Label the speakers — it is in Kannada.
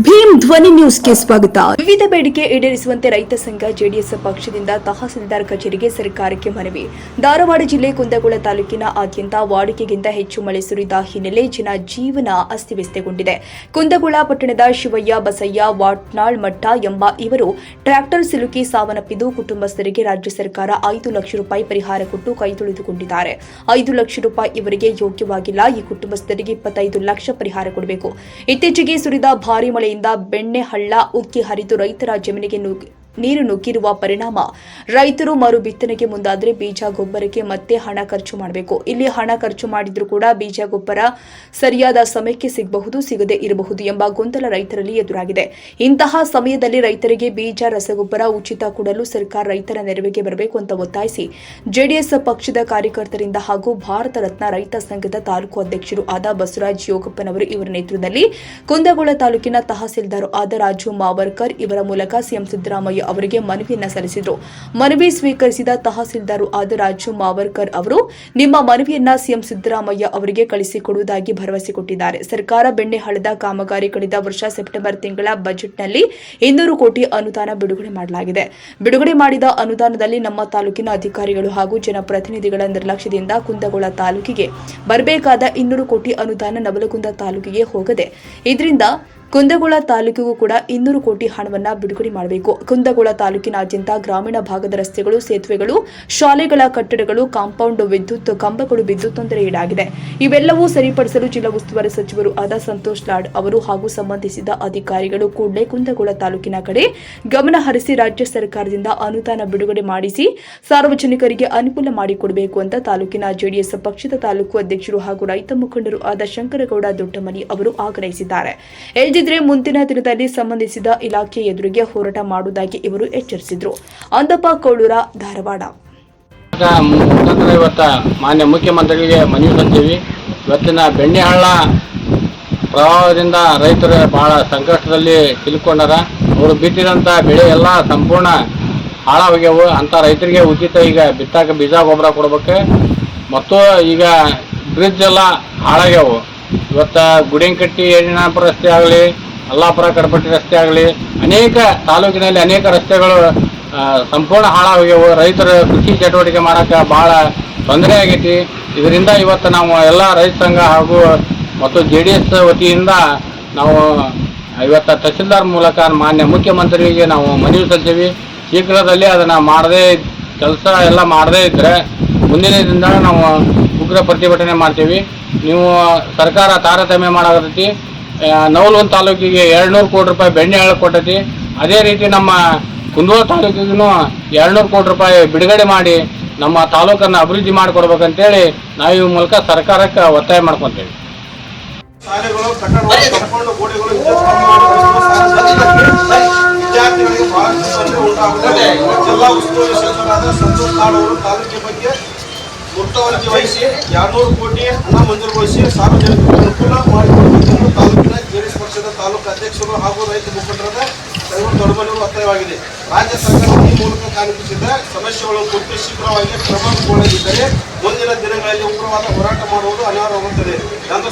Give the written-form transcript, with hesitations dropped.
Speaker 1: ಭೀಮ್ ಧ್ವನಿ ನ್ಯೂಸ್ಗೆ ಸ್ವಾಗತ. ವಿವಿಧ ಬೇಡಿಕೆ ಈಡೇರಿಸುವಂತೆ ರೈತ ಸಂಘ ಜೆಡಿಎಸ್ ಪಕ್ಷದಿಂದ ತಹಸೀಲ್ದಾರ್ ಕಚೇರಿಗೆ ಸರ್ಕಾರಕ್ಕೆ ಮನವಿ. ಧಾರವಾಡ ಜಿಲ್ಲೆ ಕುಂದಗೋಳ ತಾಲೂಕಿನ ಆದ್ಯಂತ ವಾಡಿಕೆಗಿಂತ ಹೆಚ್ಚು ಮಳೆ ಸುರಿದ ಹಿನ್ನೆಲೆ ಜೀವನ ಅಸ್ತವ್ಯಸ್ತಗೊಂಡಿದೆ. ಕುಂದಗೋಳ ಪಟ್ಟಣದ ಶಿವಯ್ಯ ಬಸಯ್ಯ ವಾಟ್ನಾಳ್ ಮಠ ಎಂಬ ಇವರು ಟ್ರ್ಯಾಕ್ಟರ್ ಸಿಲುಕಿ ಸಾವನ್ನಪ್ಪಿದ್ದು ಕುಟುಂಬಸ್ಥರಿಗೆ ರಾಜ್ಯ ಸರ್ಕಾರ 5 ಲಕ್ಷ ರೂಪಾಯಿ ಪರಿಹಾರ ಕೊಟ್ಟು ಕೈ ತೊಳೆದುಕೊಂಡಿದ್ದಾರೆ. 5 ಲಕ್ಷ ರೂಪಾಯಿ ಇವರಿಗೆ ಯೋಗ್ಯವಾಗಿಲ್ಲ. ಈ ಕುಟುಂಬಸ್ಥರಿಗೆ 25 ಲಕ್ಷ ಪರಿಹಾರ ಕೊಡಬೇಕು. ಇತ್ತೀಚೆಗೆ ಸುರಿದ ಭಾರೀ ಮಳೆಯಿಂದ ಬೆಣ್ಣೆ ಹಳ್ಳ ಉಕ್ಕಿ ಹರಿದು ರೈತರ ಜಮೀನಿಗೆ ನೀರು ನುಗ್ಗಿರುವ ಪರಿಣಾಮ ರೈತರು ಮರು ಬಿತ್ತನೆಗೆ ಮುಂದಾದರೆ ಬೀಜ ಗೊಬ್ಬರಕ್ಕೆ ಮತ್ತೆ ಹಣ ಖರ್ಚು ಮಾಡಬೇಕು. ಇಲ್ಲಿ ಹಣ ಖರ್ಚು ಮಾಡಿದ್ರೂ ಕೂಡ ಬೀಜ ಗೊಬ್ಬರ ಸರಿಯಾದ ಸಮಯಕ್ಕೆ ಸಿಗದೆ ಇರಬಹುದು ಎಂಬ ಗೊಂದಲ ರೈತರಲ್ಲಿ ಎದುರಾಗಿದೆ. ಇಂತಹ ಸಮಯದಲ್ಲಿ ರೈತರಿಗೆ ಬೀಜ ರಸಗೊಬ್ಬರ ಉಚಿತ ಕೊಡಲು ಸರ್ಕಾರ ರೈತರ ನೆರವಿಗೆ ಬರಬೇಕು ಅಂತ ಒತ್ತಾಯಿಸಿ ಜೆಡಿಎಸ್ ಪಕ್ಷದ ಕಾರ್ಯಕರ್ತರಿಂದ ಹಾಗೂ ಭಾರತ ರತ್ನ ರೈತ ಸಂಘದ ತಾಲೂಕು ಅಧ್ಯಕ್ಷರು ಆದ ಬಸವರಾಜ್ ಯೋಗಪ್ಪನವರು ಇವರ ನೇತೃತ್ವದಲ್ಲಿ ಕುಂದಗೋಳ ತಾಲೂಕಿನ ತಹಸೀಲ್ದಾರ್ ಆದ ರಾಜು ಮಾವರ್ಕರ್ ಇವರ ಮೂಲಕ ಸಿಎಂ ಸಿದ್ದರಾಮಯ್ಯ ಅವರಿಗೆ ಮನವಿಯನ್ನ ಸಲ್ಲಿಸಿದರು. ಮನವಿ ಸ್ವೀಕರಿಸಿದ ತಹಸೀಲ್ದಾರ್ ಆದ ರಾಜು ಮಾವರ್ಕರ್ ಅವರು ನಿಮ್ಮ ಮನವಿಯನ್ನ ಸಿಎಂ ಸಿದ್ದರಾಮಯ್ಯ ಅವರಿಗೆ ಕಳಿಸಿಕೊಡುವುದಾಗಿ ಭರವಸೆ ಕೊಟ್ಟಿದ್ದಾರೆ. ಸರ್ಕಾರ ಬೆಣ್ಣೆ ಹಳ್ಳದ ಕಾಮಗಾರಿ ಕಳೆದ ವರ್ಷ ಸೆಪ್ಟೆಂಬರ್ ತಿಂಗಳ ಬಜೆಟ್ನಲ್ಲಿ 200 ಕೋಟಿ ಅನುದಾನ ಬಿಡುಗಡೆ ಮಾಡಲಾಗಿದೆ. ಬಿಡುಗಡೆ ಮಾಡಿದ ಅನುದಾನದಲ್ಲಿ ನಮ್ಮ ತಾಲೂಕಿನ ಅಧಿಕಾರಿಗಳು ಹಾಗೂ ಜನಪ್ರತಿನಿಧಿಗಳ ನಿರ್ಲಕ್ಷ್ಯದಿಂದ ಕುಂದಗೋಳ ತಾಲೂಕಿಗೆ ಬರಬೇಕಾದ 200 ಕೋಟಿ ಅನುದಾನ ನವಲಗುಂದ ತಾಲೂಕಿಗೆ ಹೋಗದೆ ಇದರಿಂದ ಕುಂದಗೋಳ ತಾಲೂಕಿಗೂ ಕೂಡ 200 ಕೋಟಿ ಹಣವನ್ನು ಬಿಡುಗಡೆ ಮಾಡಬೇಕು. ಕುಂದಗೋಳ ತಾಲೂಕಿನಾದ್ಯಂತ ಗ್ರಾಮೀಣ ಭಾಗದ ರಸ್ತೆಗಳು, ಸೇತುವೆಗಳು, ಶಾಲೆಗಳ ಕಟ್ಟಡಗಳು, ಕಾಂಪೌಂಡ್, ವಿದ್ಯುತ್ ಕಂಬಗಳು ಬಿದ್ದು ತೊಂದರೆಯೀಡಾಗಿದೆ. ಇವೆಲ್ಲವೂ ಸರಿಪಡಿಸಲು ಜಿಲ್ಲಾ ಉಸ್ತುವಾರಿ ಸಚಿವರು ಆದ ಸಂತೋಷ್ ಲಾಡ್ ಅವರು ಹಾಗೂ ಸಂಬಂಧಿಸಿದ ಅಧಿಕಾರಿಗಳು ಕೂಡಲೇ ಕುಂದಗೋಳ ತಾಲೂಕಿನ ಕಡೆ ಗಮನ ಹರಿಸಿ ರಾಜ್ಯ ಸರ್ಕಾರದಿಂದ ಅನುದಾನ ಬಿಡುಗಡೆ ಮಾಡಿಸಿ ಸಾರ್ವಜನಿಕರಿಗೆ ಅನುಕೂಲ ಮಾಡಿಕೊಡಬೇಕು ಅಂತ ತಾಲೂಕಿನ ಜೆಡಿಎಸ್ ಪಕ್ಷದ ತಾಲೂಕು ಅಧ್ಯಕ್ಷರು ಹಾಗೂ ರೈತ ಮುಖಂಡರು ಆದ ಶಂಕರಗೌಡ ದೊಡ್ಡಮನಿ ಅವರು ಆಗ್ರಹಿಸಿದ್ದಾರೆ. ಇಲ್ಲದಿದ್ದರೆ ಮುಂದಿನ ದಿನದಲ್ಲಿ ಸಂಬಂಧಿಸಿದ ಇಲಾಖೆ ಎದುರಿಗೆ ಹೋರಾಟ ಮಾಡುವುದಾಗಿ ಇವರು ಎಚ್ಚರಿಸಿದರು. ಅಂದಪ್ಪ ಕೋಳೂರ, ಧಾರವಾಡ.
Speaker 2: ಇವತ್ತ ಮಾನ್ಯ ಮುಖ್ಯಮಂತ್ರಿಗಳಿಗೆ ಮನವಿ ಸಲ್ಲಿಸಿವಿ. ಇವತ್ತಿನ ಬೆಣ್ಣೆಹಳ್ಳ ಪ್ರವಾಹದಿಂದ ರೈತರು ಬಹಳ ಸಂಕಷ್ಟದಲ್ಲಿ ಸಿಲುಕೊಂಡಾರ. ಅವರು ಬಿತ್ತಿದಂಥ ಬೆಳೆ ಎಲ್ಲ ಸಂಪೂರ್ಣ ಹಾಳಾಗ್ಯವು. ಅಂಥ ರೈತರಿಗೆ ಉಚಿತ ಈಗ ಬಿತ್ತಾಕ ಬೀಜ ಗೊಬ್ಬರ ಕೊಡ್ಬೇಕು. ಮತ್ತು ಈಗ ಬ್ರಿಡ್ಜ್ ಎಲ್ಲ ಹಾಳಾಗ್ಯವು. ಇವತ್ತು ಗುಡಿಂಕಟ್ಟಿ ಯಡಿನಾಪುರ ರಸ್ತೆ ಆಗಲಿ, ಅಲ್ಲಾಪುರ ಕಡಪಟ್ಟಿ ರಸ್ತೆ ಆಗಲಿ, ಅನೇಕ ತಾಲೂಕಿನಲ್ಲಿ ಅನೇಕ ರಸ್ತೆಗಳು ಸಂಪೂರ್ಣ ಹಾಳಾಗ್ಯವು. ರೈತರು ಕೃಷಿ ಚಟುವಟಿಕೆ ಮಾಡೋಕ್ಕೆ ಭಾಳ ತೊಂದರೆ ಆಗೈತಿ. ಇದರಿಂದ ಇವತ್ತು ನಾವು ಎಲ್ಲ ರೈತ ಸಂಘ ಹಾಗೂ ಮತ್ತು JDS ವತಿಯಿಂದ ನಾವು ಇವತ್ತು ತಹಸೀಲ್ದಾರ್ ಮೂಲಕ ಮಾನ್ಯ ಮುಖ್ಯಮಂತ್ರಿಗೆ ನಾವು ಮನವಿ ಸಲ್ಲಿಸಿವಿ. ಶೀಘ್ರದಲ್ಲಿ ಅದನ್ನು ಕೆಲಸ ಎಲ್ಲ ಮಾಡದೇ ಇದ್ದರೆ ಮುಂದಿನ ದಿನದಿಂದ ನಾವು ಉಗ್ರ ಪ್ರತಿಭಟನೆ ಮಾಡ್ತೀವಿ. ನೀವು ಸರ್ಕಾರ ತಾರತಮ್ಯ ಮಾಡಾಕತ್ತೈತಿ. ನವಲಗುಂದ ತಾಲೂಕಿಗೆ 200 ಕೋಟಿ ರೂಪಾಯಿ ಬೆಣ್ಣೆ ಹಳ್ಳ ಕೊಟ್ಟೈತಿ. ಅದೇ ರೀತಿ ನಮ್ಮ ಕುಂದಗೋಳ ತಾಲೂಕಿಗೂ 200 ಕೋಟಿ ರೂಪಾಯಿ ಬಿಡುಗಡೆ ಮಾಡಿ ನಮ್ಮ ತಾಲೂಕನ್ನು ಅಭಿವೃದ್ಧಿ ಮಾಡಿಕೊಡ್ಬೇಕಂತೇಳಿ ನಾವು ಈ ಮೂಲಕ ಸರ್ಕಾರಕ್ಕೆ ಒತ್ತಾಯ ಮಾಡ್ಕೊತೀವಿ.
Speaker 3: ಶಾಲೆಗಳು, ಕಟ್ಟಡಗಳು, ಕಂಪೌಂಡ್ ಗೋಡೆಗಳು ವಿದ್ಯಾರ್ಥಿಗಳಿಗೆ ಬಹಳ ತೊಂದರೆ ಉಂಟಾಗುತ್ತದೆ. ಜಿಲ್ಲಾ ಉಸ್ತುವಾರಿ ಸಚಿವರಾದ ಸಂತೋಷ್ ಲಾಡ್ ಅವರು ತಾಲೂಕಿನ ಬಗ್ಗೆ ಮುತುವರ್ಜಿ ವಹಿಸಿ 200 ಕೋಟಿ ಹಣ ಮಂಜೂರುಗೊಳಿಸಿ ಸಾರ್ವಜನಿಕರಿಗೆ ಅನುಕೂಲ ಮಾಡಿಕೊಡಬೇಕೆಂದು ತಾಲೂಕಿನ ಜೆಡಿಎಸ್ ಪಕ್ಷದ ತಾಲೂಕು ಅಧ್ಯಕ್ಷರು ಹಾಗೂ ರೈತ ಮುಖಂಡರಾದ ದೊಡ್ಡಮನೆಯವರು ಒತ್ತಾಯವಾಗಿದೆ. ರಾಜ್ಯ ಸರ್ಕಾರ ಈ ಮೂಲಕ ಕಾಣಿಸಿದ ಸಮಸ್ಯೆಗಳನ್ನು ಕುರಿತು ಶೀಘ್ರವಾಗಿ ಕ್ರಮ ಕೈಗೊಳ್ಳದಿದ್ದರೆ ಮುಂದಿನ ದಿನಗಳಲ್ಲಿ ಉಗ್ರವಾದ ಹೋರಾಟ ಮಾಡುವುದು ಅನಿವಾರ್ಯವಾಗುತ್ತದೆ ಎಂದು